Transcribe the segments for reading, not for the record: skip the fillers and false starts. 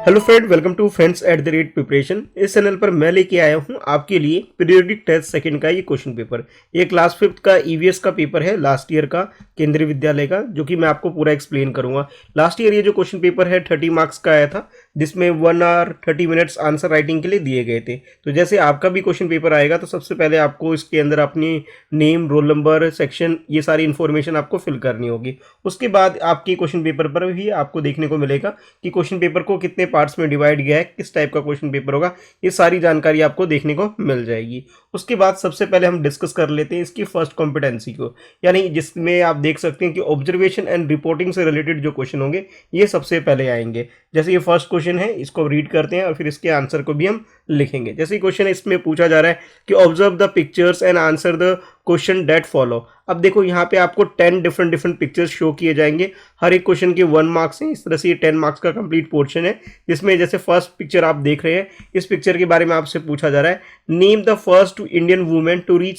Hello friend, welcome to friends at the rate preparation. इस channel पर मैं लेके आया हूँ आपके लिए पीरियोडिक टेस्ट सेकंड का ये क्वेश्चन पेपर। ये क्लास 5th का ईवीएस का पेपर है, लास्ट ईयर का केंद्रीय विद्यालय का, जो कि मैं आपको पूरा एक्सप्लेन करूंगा। लास्ट ईयर ये जो क्वेश्चन पेपर है 30 मार्क्स का आया था, जिसमें 1 आवर 30 मिनट्स आंसर राइटिंग के लिए दिए गए थे। तो जैसे आपका भी क्वेश्चन पेपर आएगा तो सबसे पहले आपको इसके अंदर अपनी नेम, रोल नंबर, सेक्शन, ये सारी इन्फॉर्मेशन आपको फिल करनी होगी। उसके बाद आपके क्वेश्चन पेपर पर भी आपको देखने को मिलेगा कि क्वेश्चन पेपर को कितने पार्ट्स में डिवाइड किया है, किस टाइप का क्वेश्चन पेपर होगा, ये सारी जानकारी आपको देखने को मिल जाएगी। उसके बाद सबसे पहले हम डिस्कस कर लेते हैं इसकी फर्स्ट कॉम्पिटेंसी को, यानी जिसमें आप देख सकते हैं कि ऑब्जर्वेशन एंड रिपोर्टिंग से रिलेटेड जो क्वेश्चन होंगे ये सबसे पहले आएंगे। जैसे ये फर्स्ट क्वेश्चन है, इसको रीड करते हैं और फिर इसके आंसर को भी हम लिखेंगे। जैसे क्वेश्चन इसमें पूछा जा रहा है कि observe the pictures and answer the question that follow. अब देखो यहाँ पे आपको 10 डिफरेंट पिक्चर्स शो किए जाएंगे। हर एक क्वेश्चन के 1 मार्क्स हैं। इस तरह से ये 10 मार्क्स का कंप्लीट पोर्शन है, जिसमें जैसे फर्स्ट पिक्चर आप देख रहे हैं, इस पिक्चर के बारे में आपसे पूछा जा रहा है name the first Indian women to reach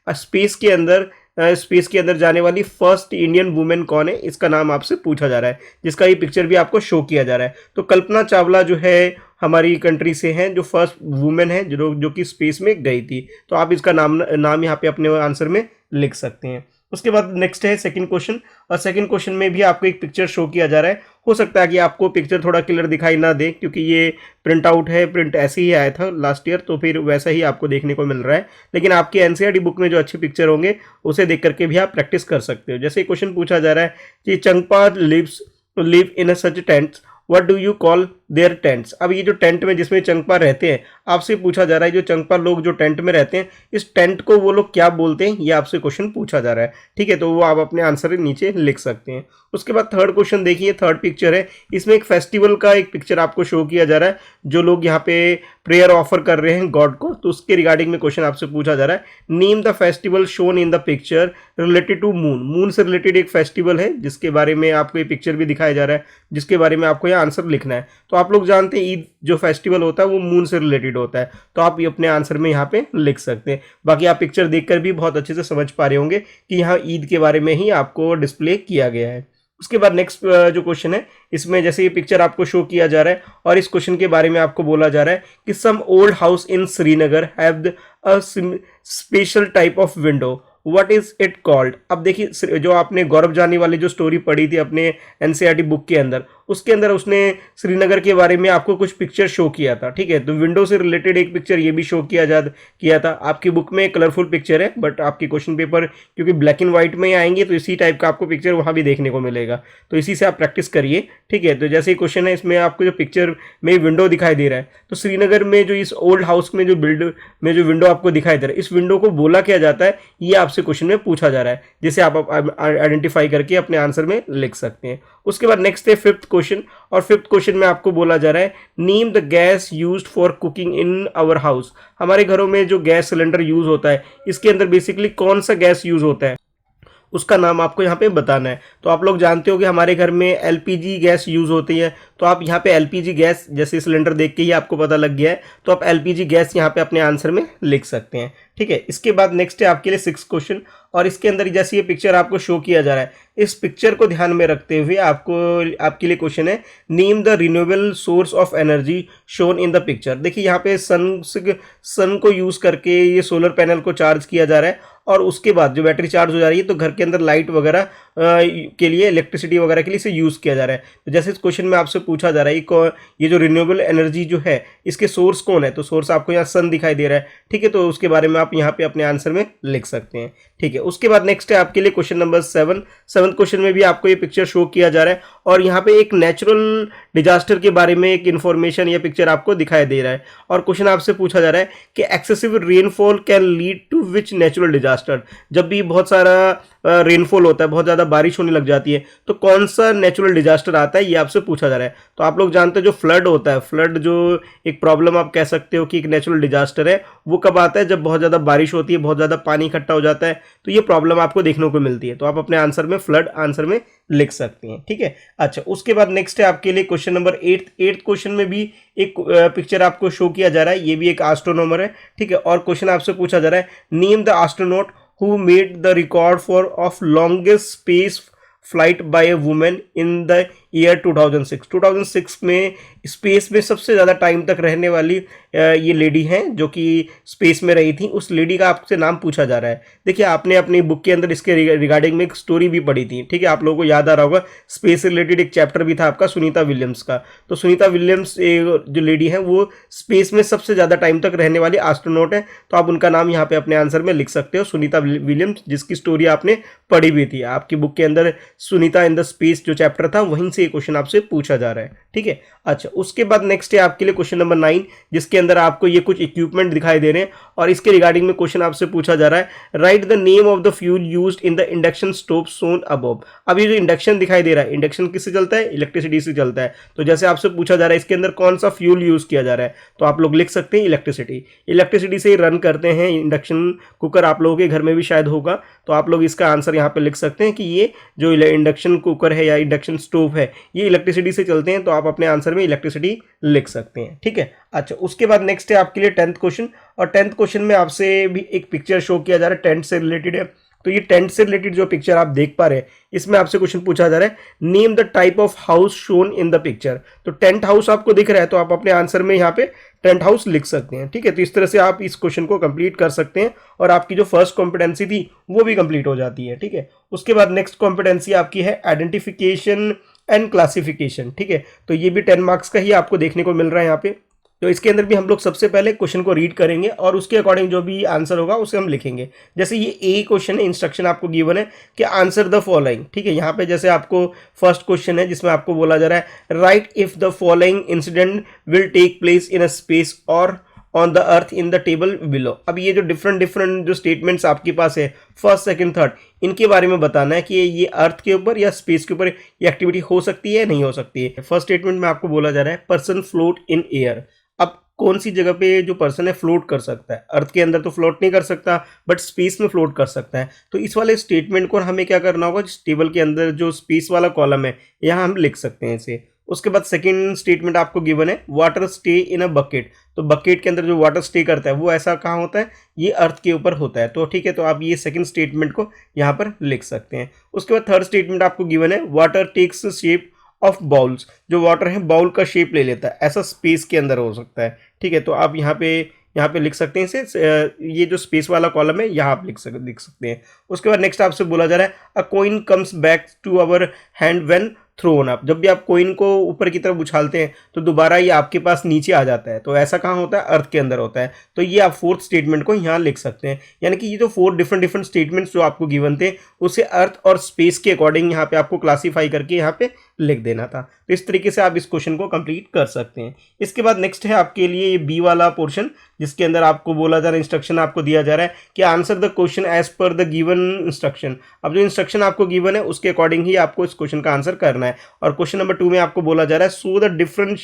space के अंदर जाने वाली फर्स्ट इंडियन वुमेन कौन है, इसका नाम आपसे पूछा जा रहा है, जिसका ये पिक्चर भी आपको शो किया जा रहा है। तो कल्पना चावला जो है हमारी कंट्री से हैं, जो फर्स्ट वुमेन है जो कि स्पेस में गई थी। तो आप इसका नाम यहाँ पे अपने आंसर में लिख सकते हैं। उसके बाद नेक्स्ट है सेकंड क्वेश्चन, और सेकंड क्वेश्चन में भी आपको एक पिक्चर शो किया जा रहा है। हो सकता है कि आपको पिक्चर थोड़ा क्लियर दिखाई ना दे, क्योंकि ये प्रिंट आउट है, प्रिंट ऐसे ही आया था लास्ट ईयर, तो फिर वैसा ही आपको देखने को मिल रहा है। लेकिन आपके एनसीईआरटी बुक में जो अच्छे पिक्चर होंगे उसे देख करके भी आप प्रैक्टिस कर सकते हो। जैसे क्वेश्चन पूछा जा रहा है कि Changpa live in such tents, what do you call there tents. अब ये जो टेंट में जिसमें चंगपा रहते हैं, आपसे पूछा जा रहा है जो चंगपा लोग जो टेंट में रहते हैं, इस टेंट को वो लोग क्या बोलते हैं, ये आपसे क्वेश्चन पूछा जा रहा है। ठीक है, तो वो आप अपने आंसर नीचे लिख सकते हैं। उसके बाद थर्ड क्वेश्चन देखिए, थर्ड पिक्चर है, इसमें एक फेस्टिवल का एक पिक्चर आपको शो किया जा रहा है, जो लोग यहाँ पे प्रेयर ऑफर कर रहे हैं गॉड को, तो उसके रिगार्डिंग में क्वेश्चन आपसे पूछा जा रहा है name the festival shown in the picture related to moon. Moon से रिलेटेड एक फेस्टिवल है जिसके बारे में आपको ये पिक्चर भी दिखाया जा रहा है, जिसके बारे में आपको ये आंसर लिखना है। तो आप लोग जानते हैं ईद जो फेस्टिवल होता है वो मून से रिलेटेड होता है, तो आप ये अपने आंसर में यहाँ पे लिख सकते हैं। बाकी आप पिक्चर देखकर भी बहुत अच्छे से समझ पा रहे होंगे कि यहाँ ईद के बारे में ही आपको डिस्प्ले किया गया है। उसके बाद नेक्स्ट जो क्वेश्चन है, इसमें जैसे ये पिक्चर आपको शो किया जा रहा है और इस क्वेश्चन के बारे में आपको बोला जा रहा है कि some old house in Srinagar have a special type of window, what is it called. अब देखिए, जो आपने गौरव जानी वाली जो स्टोरी पढ़ी थी अपने एनसीईआरटी बुक के अंदर, उसके अंदर उसने श्रीनगर के बारे में आपको कुछ पिक्चर शो किया था। ठीक है, तो विंडो से रिलेटेड एक पिक्चर ये भी शो किया था। आपकी बुक में कलरफुल पिक्चर है, बट आपके क्वेश्चन पेपर क्योंकि ब्लैक एंड व्हाइट में आएंगे, तो इसी टाइप का आपको पिक्चर वहाँ भी देखने को मिलेगा। तो इसी से आप प्रैक्टिस करिए। ठीक है, तो जैसे क्वेश्चन है, इसमें आपको जो पिक्चर में विंडो दिखाई दे रहा है, तो श्रीनगर में जो इस ओल्ड हाउस में जो विंडो आपको दिखाई दे रहा है, इस विंडो को बोला क्या जाता है, ये आपसे क्वेश्चन में पूछा जा रहा है, जिसे आप आइडेंटिफाई करके अपने आंसर में लिख सकते हैं। उसके बाद नेक्स्ट है फिफ्थ क्वेश्चन, और फिफ्थ क्वेश्चन में आपको बोला जा रहा है name the gas used for cooking in our house. हमारे घरों में जो गैस सिलेंडर यूज होता है, इसके अंदर बेसिकली कौन सा गैस यूज होता है, उसका नाम आपको यहाँ पे बताना है। तो आप लोग जानते हो कि हमारे घर में एलपीजी गैस यूज होती है, तो आप यहाँ पे एलपीजी गैस, जैसे सिलेंडर देख के ही आपको पता लग गया है, तो आप एलपीजी गैस यहाँ पे अपने आंसर में लिख सकते हैं। ठीक है, इसके बाद नेक्स्ट है आपके लिए 6th क्वेश्चन, और इसके अंदर जैसे ये पिक्चर आपको शो किया जा रहा है, इस पिक्चर को ध्यान में रखते हुए आपके लिए क्वेश्चन है name the renewable source of energy shown in the picture. देखिए यहाँ पे सन को यूज करके ये सोलर पैनल को चार्ज किया जा रहा है, और उसके बाद जो बैटरी चार्ज हो जा रही है, तो घर के अंदर लाइट वगैरह के लिए, इलेक्ट्रिसिटी वगैरह के लिए इसे यूज़ किया जा रहा है। तो जैसे इस क्वेश्चन में आपसे पूछा जा रहा है ये जो रिन्यूएबल एनर्जी जो है, इसके सोर्स कौन है, तो सोर्स आपको यहाँ सन दिखाई दे रहा है। ठीक है, तो उसके बारे में आप यहाँ पे अपने आंसर में लिख सकते हैं। ठीक है, उसके बाद नेक्स्ट है आपके लिए क्वेश्चन नंबर 7। 7th क्वेश्चन में भी आपको ये पिक्चर शो किया जा रहा है, और यहाँ पे एक नेचुरल डिजास्टर के बारे में एक इन्फॉर्मेशन या पिक्चर आपको दिखाई दे रहा है, और क्वेश्चन आपसे पूछा जा रहा है कि excessive rainfall can lead to which natural disaster. जब भी बहुत सारा रेनफॉल होता है, बहुत ज़्यादा बारिश होने लग जाती है, तो कौन सा नेचुरल डिजास्टर आता है, ये आपसे पूछा जा रहा है। तो आप लोग जानते हो जो फ्लड होता है, फ्लड जो एक प्रॉब्लम आप कह सकते हो कि एक नेचुरल डिजास्टर है, वो कब आता है, जब बहुत ज़्यादा बारिश होती है, बहुत ज़्यादा पानी इकट्ठा हो जाता है, तो ये प्रॉब्लम आपको देखने को मिलती है। तो आप अपने आंसर में फ्लड आंसर में लिख सकते हैं। ठीक है, अच्छा, उसके बाद नेक्स्ट है आपके लिए क्वेश्चन नंबर 8th क्वेश्चन में भी एक पिक्चर आपको शो किया जा रहा है, ये भी एक एस्ट्रोनॉमर है। ठीक है, और क्वेश्चन आपसे पूछा जा रहा है name the astronaut who made the record of longest space flight by a woman in the year 2006। 2006 में स्पेस में सबसे ज़्यादा टाइम तक रहने वाली ये लेडी हैं जो कि स्पेस में रही थी, उस लेडी का आपसे नाम पूछा जा रहा है। देखिए आपने अपनी बुक के अंदर इसके रिगार्डिंग में एक स्टोरी भी पढ़ी थी, ठीक है, आप लोगों को याद आ रहा होगा, स्पेस से रिलेटेड एक चैप्टर भी था आपका सुनीता विलियम्स का। तो सुनीता विलियम्स जो लेडी है वो स्पेस में सबसे ज़्यादा टाइम तक रहने वाली एस्ट्रोनॉट है, तो आप उनका नाम यहाँ पे अपने आंसर में लिख सकते हो, सुनीता विलियम्स, जिसकी स्टोरी आपने पढ़ी भी थी आपकी बुक के अंदर, सुनीता इन द स्पेस जो चैप्टर था वहीं से ये क्वेश्चन आपसे पूछा जा रहा है, ठीक है। अच्छा, उसके बाद नेक्स्ट है आपके लिए क्वेश्चन नंबर 9, जिसके अंदर आपको ये कुछ इक्विपमेंट दिखाई दे रहे हैं और इसके रिगार्डिंग में क्वेश्चन आपसे पूछा जा रहा है, right the name of the fuel used in the induction stove shown above. अब ये जो इंडक्शन दिखाई दे रहा है, इंडक्शन किससे चलता है, इलेक्ट्रिसिटी से चलता है, तो जैसे आपसे पूछा जा रहा है इसके अंदर कौन सा फ्यूल यूज किया जा रहा है, तो आप लोग लिख सकते हैं इलेक्ट्रिसिटी। इलेक्ट्रिसिटी से रन करते हैं इंडक्शन कुकर, आप लोगों के घर में भी शायद होगा, तो आप लोग इसका आंसर यहाँ पे लिख सकते हैं कि ये जो इंडक्शन कुकर है या इंडक्शन स्टोव है ये इलेक्ट्रिसिटी से चलते हैं, तो आप अपने आंसर में इलेक्ट्रिसिटी लिख सकते हैं, ठीक है। अच्छा, उसके बाद नेक्स्ट है आपके लिए 10th क्वेश्चन, और 10th क्वेश्चन में आपसे भी एक पिक्चर शो किया जा रहा है, टेंट से रिलेटेड है। तो ये टेंट से रिलेटेड जो पिक्चर आप देख पा रहे हैं, इसमें आपसे क्वेश्चन पूछा जा रहा है, name the type of house shown in the picture. तो टेंट हाउस आपको दिख रहा है, तो आप अपने आंसर में यहाँ पे टेंट हाउस लिख सकते हैं, ठीक है। तो इस तरह से आप इस क्वेश्चन को कंप्लीट कर सकते हैं और आपकी जो फर्स्ट कॉम्पिटेंसी थी वो भी कंप्लीट हो जाती है, ठीक है। उसके बाद नेक्स्ट कॉम्पिटेंसी आपकी है आइडेंटिफिकेशन एंड क्लासिफिकेशन, ठीक है। तो ये भी 10 मार्क्स का ही आपको देखने को मिल रहा है यहाँ पे। तो इसके अंदर भी हम लोग सबसे पहले क्वेश्चन को रीड करेंगे और उसके अकॉर्डिंग जो भी आंसर होगा उसे हम लिखेंगे। जैसे ये ए क्वेश्चन है, इंस्ट्रक्शन आपको गिवन है कि आंसर द फॉलोइंग, ठीक है। यहाँ पे जैसे आपको फर्स्ट क्वेश्चन है जिसमें आपको बोला जा रहा है, right if the following incident will take place in a space और on the earth in the table below. अब ये जो डिफरेंट जो स्टेटमेंट्स आपके पास है फर्स्ट सेकंड थर्ड, इनके बारे में बताना है कि ये अर्थ के ऊपर या स्पेस के ऊपर ये एक्टिविटी हो सकती है नहीं हो सकती है। फर्स्ट स्टेटमेंट में आपको बोला जा रहा है, पर्सन फ्लोट इन एयर। अब कौन सी जगह पे जो पर्सन है फ्लोट कर सकता है, अर्थ के अंदर तो फ्लोट नहीं कर सकता बट स्पेस में फ्लोट कर सकता है। तो इस वाले स्टेटमेंट को हमें क्या करना होगा, जिस टेबल के अंदर जो स्पेस वाला कॉलम है यहाँ हम लिख सकते हैं इसे। उसके बाद सेकंड स्टेटमेंट आपको गिवन है, water stay in a bucket. तो बकेट के अंदर जो वाटर स्टे करता है वो ऐसा कहाँ होता है, ये अर्थ के ऊपर होता है, तो ठीक है। तो आप ये सेकंड स्टेटमेंट को यहाँ पर लिख सकते हैं। उसके बाद थर्ड स्टेटमेंट आपको गिवन है, water takes shape of bowls. जो वाटर है बाउल का शेप ले लेता है, ऐसा स्पेस के अंदर हो सकता है, ठीक है। तो आप यहाँ पे लिख सकते हैं इसे, ये जो स्पेस वाला कॉलम है यहाँ आप लिख सकते हैं। उसके बाद नेक्स्ट आपसे बोला जा रहा है, a coin comes back to our hand when thrown up. जब भी आप कॉइन को ऊपर की तरफ उछालते हैं तो दोबारा ये आपके पास नीचे आ जाता है, तो ऐसा कहाँ होता है, अर्थ के अंदर होता है। तो ये आप फोर्थ स्टेटमेंट को यहाँ लिख सकते हैं। यानी कि ये जो 4 डिफरेंट स्टेटमेंट्स जो आपको गिवन थे उसे अर्थ और स्पेस के अकॉर्डिंग यहाँ पे आपको क्लासीफाई करके यहाँ पे लिख देना था। तो इस तरीके से आप इस क्वेश्चन को कंप्लीट कर सकते हैं। इसके बाद नेक्स्ट है आपके लिए ये बी वाला पोर्शन, जिसके अंदर आपको बोला जा रहा है, इंस्ट्रक्शन आपको दिया जा रहा है कि answer the question as per the given instruction. अब जो इंस्ट्रक्शन आपको गिवन है उसके अकॉर्डिंग ही आपको इस क्वेश्चन का आंसर करना है। और क्वेश्चन नंबर 2 में आपको बोला जा रहा है, show the different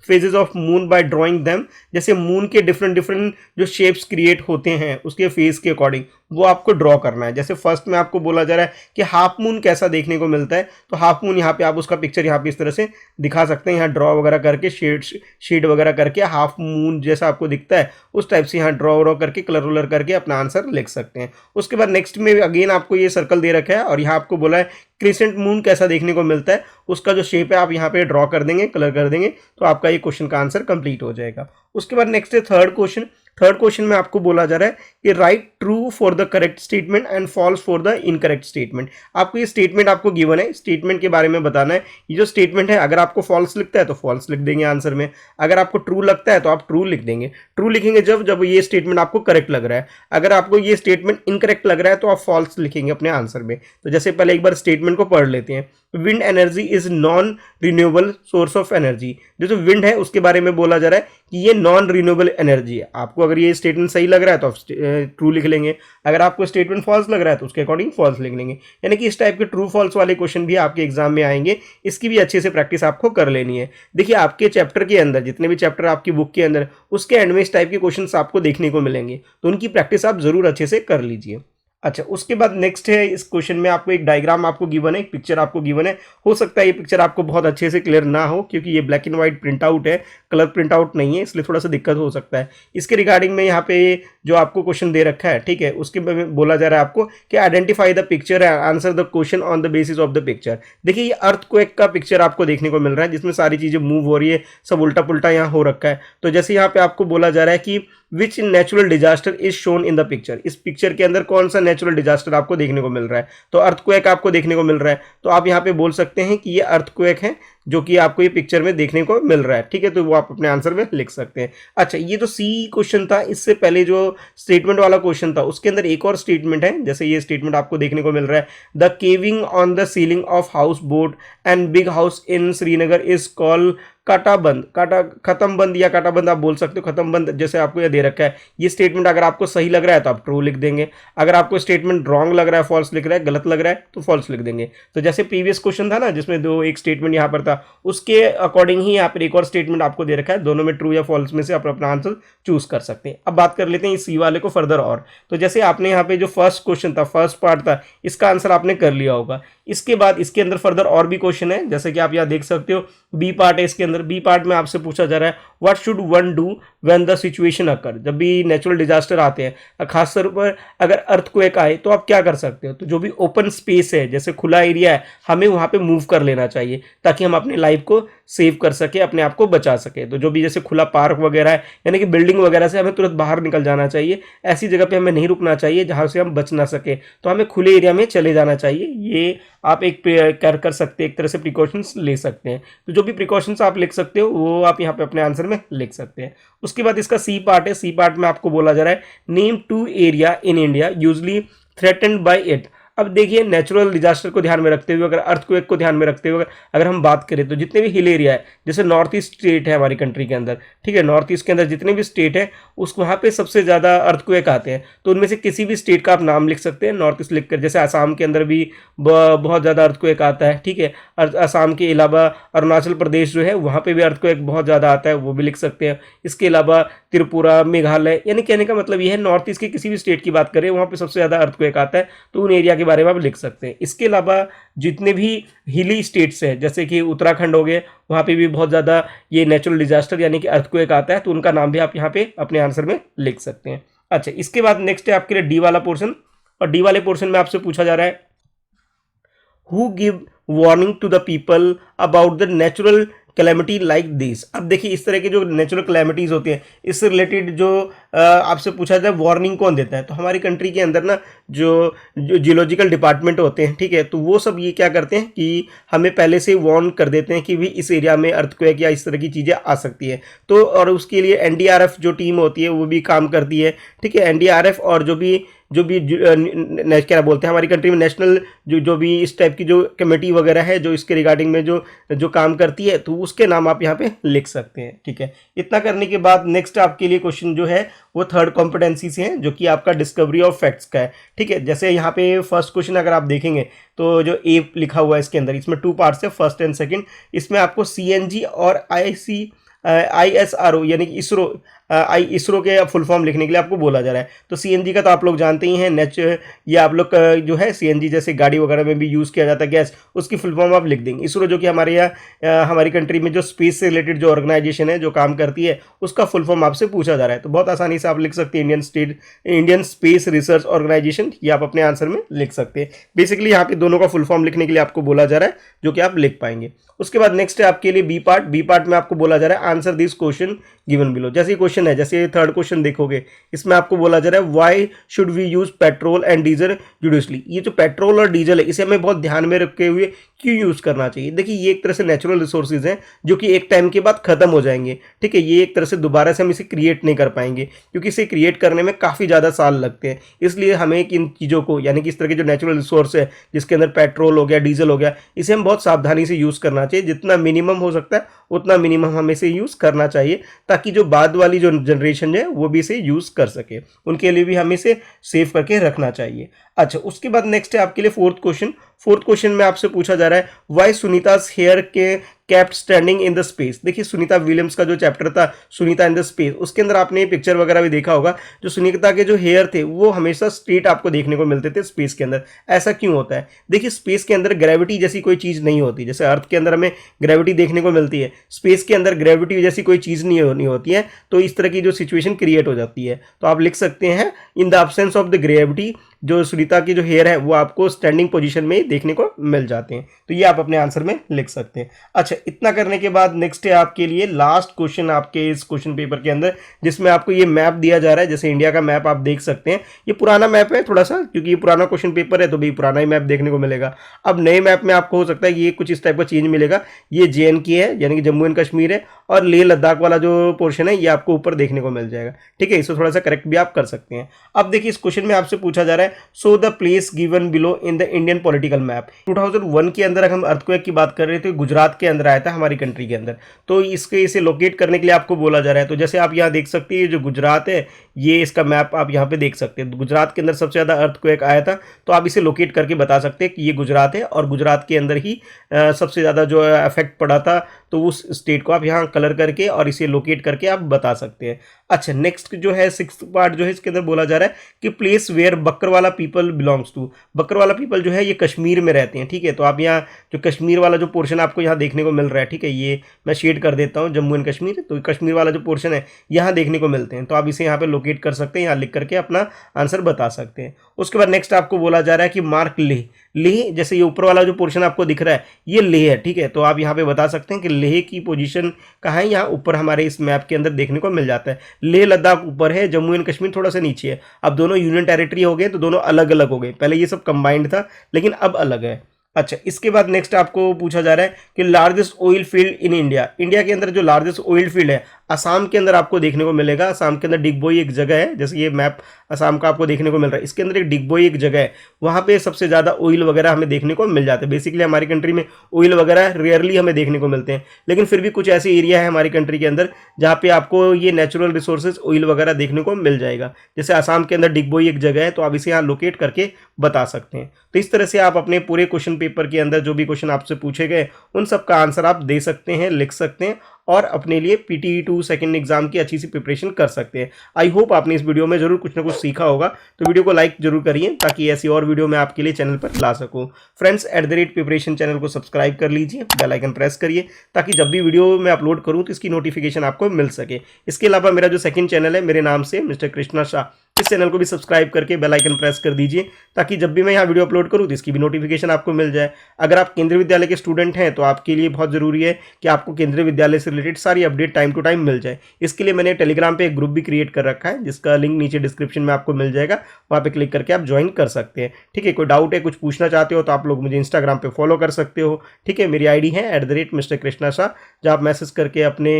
phases of moon by drawing them. जैसे मून के डिफरेंट जो शेप्स क्रिएट होते हैं उसके फेज के अकॉर्डिंग वो आपको ड्रॉ करना है। जैसे फर्स्ट में आपको बोला जा रहा है कि हाफ मून कैसा देखने को मिलता है, तो हाफ मून यहाँ पे आप उसका पिक्चर यहाँ पे इस तरह से दिखा सकते हैं, यहाँ ड्रॉ वगैरह करके शेड वगैरह करके हाफ मून जैसा आपको दिखता है उस टाइप से यहाँ ड्रॉ करके कलर करके अपना आंसर लिख सकते हैं। उसके बाद नेक्स्ट में अगेन आपको ये सर्कल दे रखा है और यहाँ आपको बोला है क्रिसेंट मून कैसा देखने को मिलता है, उसका जो शेप है आप यहाँ पे ड्रॉ कर देंगे, कलर कर देंगे, तो आपका ये क्वेश्चन का आंसर कंप्लीट हो जाएगा। उसके बाद नेक्स्ट है थर्ड क्वेश्चन। थर्ड क्वेश्चन में आपको बोला जा रहा है कि write true for the correct statement and false for the incorrect statement. आपको ये स्टेटमेंट आपको गिवन है, स्टेटमेंट के बारे में बताना है। ये जो स्टेटमेंट है अगर आपको फॉल्स लिखता है तो फॉल्स लिख देंगे आंसर में, अगर आपको ट्रू लगता है तो आप ट्रू लिख देंगे। ट्रू लिखेंगे जब ये स्टेटमेंट आपको करेक्ट लग रहा है, अगर आपको ये स्टेटमेंट इनकरेक्ट लग रहा है तो आप फॉल्स लिखेंगे अपने आंसर में। तो जैसे पहले एक बार स्टेटमेंट को पढ़ लेते हैं, wind energy is non renewable source of energy. जो विंड है उसके बारे में बोला जा रहा है कि ये नॉन रिन्यूएबल एनर्जी है। आपको अगर ये स्टेटमेंट सही लग रहा है तो आप ट्रू लिख लेंगे, अगर आपको स्टेटमेंट फॉल्स लग रहा है तो उसके अकॉर्डिंग फॉल्स लिख लेंगे। यानी कि इस टाइप के ट्रू फॉल्स वाले क्वेश्चन भी आपके एग्जाम में आएंगे, इसकी भी अच्छे से प्रैक्टिस आपको कर लेनी है। देखिए आपके चैप्टर के अंदर जितने भी चैप्टर आपकी बुक के अंदर उसके एंड में इस टाइप के क्वेश्चन आपको देखने को मिलेंगे, तो उनकी प्रैक्टिस आप जरूर अच्छे से कर लीजिए। अच्छा, उसके बाद नेक्स्ट है, इस क्वेश्चन में आपको एक डायग्राम आपको गिवन है, एक पिक्चर आपको गिवन है। हो सकता है ये पिक्चर आपको बहुत अच्छे से क्लियर ना हो, क्योंकि ये black and white print out है, कलर प्रिंट आउट नहीं है, इसलिए थोड़ा सा दिक्कत हो सकता है। इसके रिगार्डिंग में यहाँ पे जो आपको क्वेश्चन दे रखा है, ठीक है, उसके में बोला जा रहा है आपको कि identify the picture and answer the question on the basis of the picture. देखिए ये अर्थक्वेक का पिक्चर आपको देखने को मिल रहा है, जिसमें सारी चीजें मूव हो रही है, सब उल्टा पुल्टा यहाँ हो रखा है। तो जैसे यहाँ पे आपको बोला जा रहा है कि विच natural disaster is shown in the picture, इस पिक्चर के अंदर कौन सा नेचुरल डिजास्टर आपको देखने को मिल रहा है, तो अर्थक्वेक आपको देखने को मिल रहा है। तो आप यहाँ पे बोल सकते हैं कि ये अर्थक्वेक है जो कि आपको ये पिक्चर में देखने को मिल रहा है, ठीक है, तो वो आप अपने आंसर में लिख सकते हैं। अच्छा, ये तो सी क्वेश्चन था, इससे पहले जो स्टेटमेंट वाला क्वेश्चन था उसके अंदर एक और स्टेटमेंट है, जैसे ये स्टेटमेंट आपको देखने को मिल रहा है, the carving on the ceiling of house boat and big house in Srinagar is called Khatamband, काटा खत्म बंद या काटाबंद आप बोल सकते हो, खत्म बंद जैसे आपको ये दे रखा है। ये स्टेटमेंट अगर आपको सही लग रहा है तो आप ट्रू लिख देंगे, अगर आपको स्टेटमेंट रॉन्ग लग रहा है, फॉल्स लिख रहा है, गलत लग रहा है तो फॉल्स लिख देंगे। तो जैसे प्रीवियस क्वेश्चन था ना जिसमें दो एक स्टेटमेंट यहाँ पर था, उसके अकॉर्डिंग ही यहाँ पर एक और स्टेटमेंट आपको दे रखा है, दोनों में ट्रू या फॉल्स में से आप अपना आंसर चूज कर सकते हैं। अब बात कर लेते हैं इस सी वाले को फर्दर और। तो जैसे आपने यहाँ पे जो फर्स्ट क्वेश्चन था, फर्स्ट पार्ट था, इसका आंसर आपने कर लिया होगा। इसके बाद इसके अंदर फर्दर और भी क्वेश्चन है, जैसे कि आप यहाँ देख सकते हो बी पार्ट है इसके अंदर। बी पार्ट में आपसे पूछा जा रहा है what should one do when the situation occur, जब भी नेचुरल डिजास्टर आते हैं, खासतौर पर अगर अर्थक्वेक आए तो आप क्या कर सकते हो। तो जो भी ओपन स्पेस है, जैसे खुला एरिया है, हमें वहां पे मूव कर लेना चाहिए ताकि हम अपनी लाइफ को सेव कर सके, अपने आप को बचा सके। तो जो भी जैसे खुला पार्क वगैरह है, यानी कि बिल्डिंग वगैरह से हमें तुरंत बाहर निकल जाना चाहिए, ऐसी जगह पे हमें नहीं रुकना चाहिए जहां से हम बच ना सके, तो हमें खुले एरिया में चले जाना चाहिए। ये आप एक कर सकते हैं, एक तरह से प्रिकॉशंस ले सकते हैं। तो जो भी प्रिकॉशंस आप लिख सकते हो वो आप यहाँ पे अपने आंसर में लिख सकते हैं। उसके बाद इसका सी पार्ट है। सी पार्ट में आपको बोला जा रहा है name 2 area in India usually threatened bye it. अब देखिए नेचुरल डिजास्टर को ध्यान में रखते हुए, अगर अर्थक्वेक को ध्यान में रखते हुए अगर हम बात करें तो जितने भी हिल एरिया है, जैसे नॉर्थ ईस्ट स्टेट है हमारी कंट्री के अंदर, ठीक है, नॉर्थ ईस्ट के अंदर जितने भी स्टेट है उस वहाँ पे सबसे ज़्यादा अर्थक्वेक आते हैं। तो उनमें से किसी भी स्टेट का आप नाम लिख सकते हैं नॉर्थ ईस्ट लिखकर, जैसे आसाम के अंदर भी बहुत ज़्यादा अर्थक्वेक आता है, ठीक है। आसाम के अलावा अरुणाचल प्रदेश जो है वहाँ पे भी अर्थक्वेक बहुत ज़्यादा आता है, वो भी लिख सकते हैं। इसके अलावा त्रिपुरा, मेघालय, यानी कहने का मतलब ये है नॉर्थ ईस्ट के किसी भी स्टेट की बात करें वहाँ पे सबसे ज़्यादा अर्थक्वेक आता है, तो उन एरिया के बारे में आप लिख सकते हैं। इसके अलावा जितने भी हिली स्टेट्स हैं, जैसे कि उत्तराखंड हो गए, वहाँ पे भी बहुत ज़्यादा ये नेचुरल डिजास्टर यानी कि अर्थक्वेक आता है, तो उनका नाम भी आप यहाँ पे अपने आंसर में लिख सकते हैं। अच्छा, इसके बाद नेक्स्ट है आपके लिए डी वाला पोर्शन, और डी वाले पोर्शन में आपसे पूछा जा रहा है who give warning to the people about the natural calamity like this. अब देखिए इस तरह की जो नेचुरल कैलेमिटीज होती हैं, इससे रिलेटेड जो आपसे पूछा जाए वार्निंग कौन देता है, तो हमारी कंट्री के अंदर ना जो जियोलॉजिकल डिपार्टमेंट होते हैं, ठीक है, तो वो सब ये क्या करते हैं कि हमें पहले से वार्न कर देते हैं कि भी इस एरिया में अर्थक्वेक या इस तरह की चीज़ें आ सकती है। तो और उसके लिए एनडीआरएफ जो टीम होती है वो भी काम करती है, ठीक है। एनडीआरएफ और जो भी क्या बोलते हैं हमारी कंट्री में नेशनल जो भी इस टाइप की जो कमेटी वगैरह है जो इसके रिगार्डिंग में जो काम करती है, तो उसके नाम आप यहाँ पे लिख सकते हैं, ठीक है। इतना करने के बाद नेक्स्ट आपके लिए क्वेश्चन जो है वो थर्ड कॉम्पिटेंसी से है, जो कि आपका डिस्कवरी ऑफ फैक्ट्स का है, ठीक है। जैसे यहाँ पे फर्स्ट क्वेश्चन अगर आप देखेंगे तो जो ए लिखा हुआ है इसके अंदर, इसमें 2 पार्ट्स है, फर्स्ट एंड सेकंड। इसमें आपको सीएनजी और ISRO यानी कि इसरो के फुल फॉर्म लिखने के लिए आपको बोला जा रहा है। तो सीएनजी का तो आप लोग जानते ही हैं, ये आप लोग जो है सीएनजी जैसे गाड़ी वगैरह में भी यूज़ किया जाता है गैस, उसकी फुल फॉर्म आप लिख देंगे। इसरो जो कि हमारे यहाँ हमारी कंट्री में जो स्पेस से रिलेटेड जो ऑर्गेनाइजेशन है जो काम करती है, उसका फुल फॉर्म आपसे पूछा जा रहा है। तो बहुत आसानी से आप लिख सकते हैं इंडियन स्पेस रिसर्च ऑर्गेनाइजेशन, ये आप अपने आंसर में लिख सकते हैं। बेसिकली यहाँ पे दोनों का फुल फॉर्म लिखने के लिए आपको बोला जा रहा है, जो कि आप लिख पाएंगे। उसके बाद नेक्स्ट है आपके लिए बी पार्ट। बी पार्ट में आपको बोला जा रहा है answer this question given below. जैसे क्वेश्चन है, जैसे थर्ड क्वेश्चन देखोगे, इसमें आपको बोला जा रहा है why should we use petrol and diesel judiciously. ये जो पेट्रोल और डीजल है इसे हमें बहुत ध्यान में रखे हुए क्यों यूज करना चाहिए। देखिए ये एक तरह से नेचुरल रिसोर्सेज हैं जो कि एक टाइम के बाद खत्म हो जाएंगे, ठीक है। ये एक तरह से दोबारा से हम इसे क्रिएट नहीं कर पाएंगे, क्योंकि इसे क्रिएट करने में काफ़ी ज़्यादा साल लगते हैं। इसलिए हमें इन चीज़ों को, यानी कि इस तरह के जो नेचुरल रिसोर्स है जिसके अंदर पेट्रोल हो गया, डीजल हो गया, इसे हम बहुत सावधानी से यूज़ करना चाहिए। जितना मिनिमम हो सकता है उतना मिनिमम हमें इसे यूज़ करना चाहिए, ताकि जो बाद वाली जो जनरेशन है वो भी इसे यूज़ कर सके, उनके लिए भी हमें इसे सेव करके रखना चाहिए। अच्छा, उसके बाद नेक्स्ट है आपके लिए फोर्थ क्वेश्चन। फोर्थ क्वेश्चन में आपसे पूछा जा रहा है व्हाई सुनीता's हेयर के kept standing in the space. देखिए सुनीता विलियम्स का जो चैप्टर था सुनीता इन द स्पेस, उसके अंदर आपने पिक्चर वगैरह भी देखा होगा, जो सुनीता के जो हेयर थे वो हमेशा स्ट्रेट आपको देखने को मिलते थे स्पेस के अंदर। ऐसा क्यों होता है? देखिए स्पेस के अंदर ग्रेविटी जैसी कोई चीज़ नहीं होती, जैसे अर्थ के अंदर हमें ग्रेविटी देखने को मिलती है, स्पेस के अंदर ग्रेविटी जैसी कोई चीज़ नहीं होती है, तो इस तरह की जो सिचुएशन क्रिएट हो जाती है। तो आप लिख सकते हैं in the absence of the gravity, जो सुनीता की जो हेयर है वो आपको स्टैंडिंग पोजीशन में देखने को मिल जाते हैं। तो ये आप अपने आंसर में लिख सकते हैं। अच्छा, इतना करने के बाद नेक्स्ट है आपके लिए लास्ट क्वेश्चन आपके इस क्वेश्चन पेपर के अंदर, जिसमें आपको ये मैप दिया जा रहा है। जैसे इंडिया का मैप आप देख सकते हैं, ये पुराना मैप है थोड़ा सा, क्योंकि ये पुराना क्वेश्चन पेपर है तो भी पुराना ही मैप देखने को मिलेगा। अब नए मैप में आपको हो सकता है कि ये कुछ इस टाइप का चेंज मिलेगा। ये JNK है, यानी कि जम्मू एंड कश्मीर है, और लेह लद्दाख वाला जो पोर्शन है ये आपको ऊपर देखने को मिल जाएगा। ठीक है, इसको थोड़ा सा करेक्ट भी आप कर सकते हैं। अब देखिए इस क्वेश्चन में आपसे पूछा जा रहा है, show the place given below in the Indian political map. 2001 के अंदर हम अर्थक्वेक की बात कर रहे थे, गुजरात के अंदर आया था हमारी कंट्री के अंदर, तो इसे लोकेट करने के लिए आपको बोला जा रहा है। तो जैसे आप यहाँ देख सकते हैं, जो गुजरात है ये इसका मैप आप यहाँ पे देख सकते हैं। गुजरात के अंदर सबसे ज़्यादा अर्थक्वेक आया था, तो आप इसे लोकेट करके बता सकते हैं कि ये गुजरात है, और गुजरात के अंदर ही सबसे ज़्यादा जो इफेक्ट पड़ा था, तो उस स्टेट को आप यहाँ कलर करके और इसे लोकेट करके आप बता सकते हैं। अच्छा, नेक्स्ट जो है 6th पार्ट जो है इसके अंदर बोला जा रहा है कि place where Bakarwala people belongs to. Bakarwala people जो है ये कश्मीर में रहते हैं। ठीक है, तो आप यहाँ जो कश्मीर वाला जो पोर्शन आपको यहाँ देखने को मिल रहा है, ठीक है, ये मैं शेड कर देता हूँ जम्मू एंड कश्मीर, तो कश्मीर वाला जो पोर्शन है यहाँ देखने को मिलते हैं, तो आप इसे यहाँ पे लोकेट कर सकते हैं, यहाँ लिख करके अपना आंसर बता सकते हैं। उसके बाद नेक्स्ट आपको बोला जा रहा है कि मार्क लेह। लेह, जैसे ये ऊपर वाला जो पोर्शन आपको दिख रहा है ये लेह है। ठीक है, तो आप यहाँ पे बता सकते हैं कि लेह की पोजीशन कहाँ है, यहाँ ऊपर हमारे इस मैप के अंदर देखने को मिल जाता है। लेह लद्दाख ऊपर है, जम्मू एंड कश्मीर थोड़ा सा नीचे है। अब दोनों यूनियन टेरिटरी हो गए, तो दोनों अलग अलग हो गए, पहले ये सब कंबाइंड था लेकिन अब अलग है। अच्छा, इसके बाद नेक्स्ट आपको पूछा जा रहा है कि largest oil field in India. India के अंदर जो लार्जेस्ट ऑयल फील्ड है असम के अंदर आपको देखने को मिलेगा। असम के अंदर डिगबोई एक जगह है, जैसे ये मैप असम का आपको देखने को मिल रहा है, इसके अंदर एक डिगबोई एक जगह है, वहाँ पे सबसे ज़्यादा ऑयल वगैरह हमें देखने को मिल जाते हैं। बेसिकली हमारी कंट्री में ऑयल वगैरह रेयरली हमें देखने को मिलते हैं, लेकिन फिर भी कुछ ऐसे एरिया है हमारी कंट्री के अंदर जहाँ पे आपको ये नेचुरल रिसोर्सेज ऑयल वगैरह देखने को मिल जाएगा। जैसे असम के अंदर डिगबोई एक जगह है, तो आप इसे यहाँ लोकेट करके बता सकते हैं। तो इस तरह से आप अपने पूरे क्वेश्चन पेपर के अंदर जो भी क्वेश्चन आपसे पूछे गए उन सब का आंसर आप दे सकते हैं, लिख सकते हैं, और अपने लिए PTE2 सेकंड एग्जाम की अच्छी सी प्रिपरेशन कर सकते हैं। आई होप आपने इस वीडियो में जरूर कुछ ना कुछ सीखा होगा, तो वीडियो को लाइक जरूर करिए ताकि ऐसी और वीडियो मैं आपके लिए चैनल पर ला सकूं। फ्रेंड्स, @प्रिपरेशन चैनल को सब्सक्राइब कर लीजिए, बेल आइकन प्रेस करिए ताकि जब भी वीडियो मैं अपलोड करूं तो इसकी नोटिफिकेशन आपको मिल सके। इसके अलावा मेरा जो सेकंड चैनल है मेरे नाम से मिस्टर कृष्णा शाह, इस चैनल को भी सब्सक्राइब करके बेल आइकन प्रेस कर दीजिए ताकि जब भी मैं यहाँ वीडियो अपलोड करूँ तो इसकी भी नोटिफिकेशन आपको मिल जाए। अगर आप केंद्रीय विद्यालय के स्टूडेंट हैं तो आपके लिए बहुत ज़रूरी है कि आपको केंद्रीय विद्यालय से रिलेटेड सारी अपडेट टाइम टू टाइम मिल जाए। इसके लिए मैंने टेलीग्राम पे एक ग्रुप भी क्रिएट कर रखा है, जिसका लिंक नीचे डिस्क्रिप्शन में आपको मिल जाएगा, वहाँ पे क्लिक करके आप ज्वाइन कर सकते हैं। ठीक है, कोई डाउट है, कुछ पूछना चाहते हो तो आप लोग मुझे इंस्टाग्राम पे फॉलो कर सकते हो। ठीक है, मेरी ID है @Mr. कृष्णा शाह, जहाँ आप मैसेज करके अपने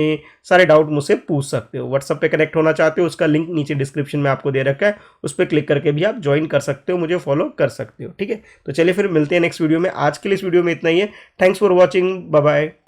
सारे डाउट मुझसे पूछ सकते हो। व्हाट्सएप पे कनेक्ट होना चाहते हो, उसका लिंक नीचे डिस्क्रिप्शन में आपको दे रखा है, उस पर क्लिक करके भी आप ज्वाइन कर सकते हो, मुझे फॉलो कर सकते हो। ठीक है, तो चलिए फिर मिलते हैं नेक्स्ट वीडियो में। आज के लिए इस वीडियो में इतना ही है। Thanks for watching, bye bye.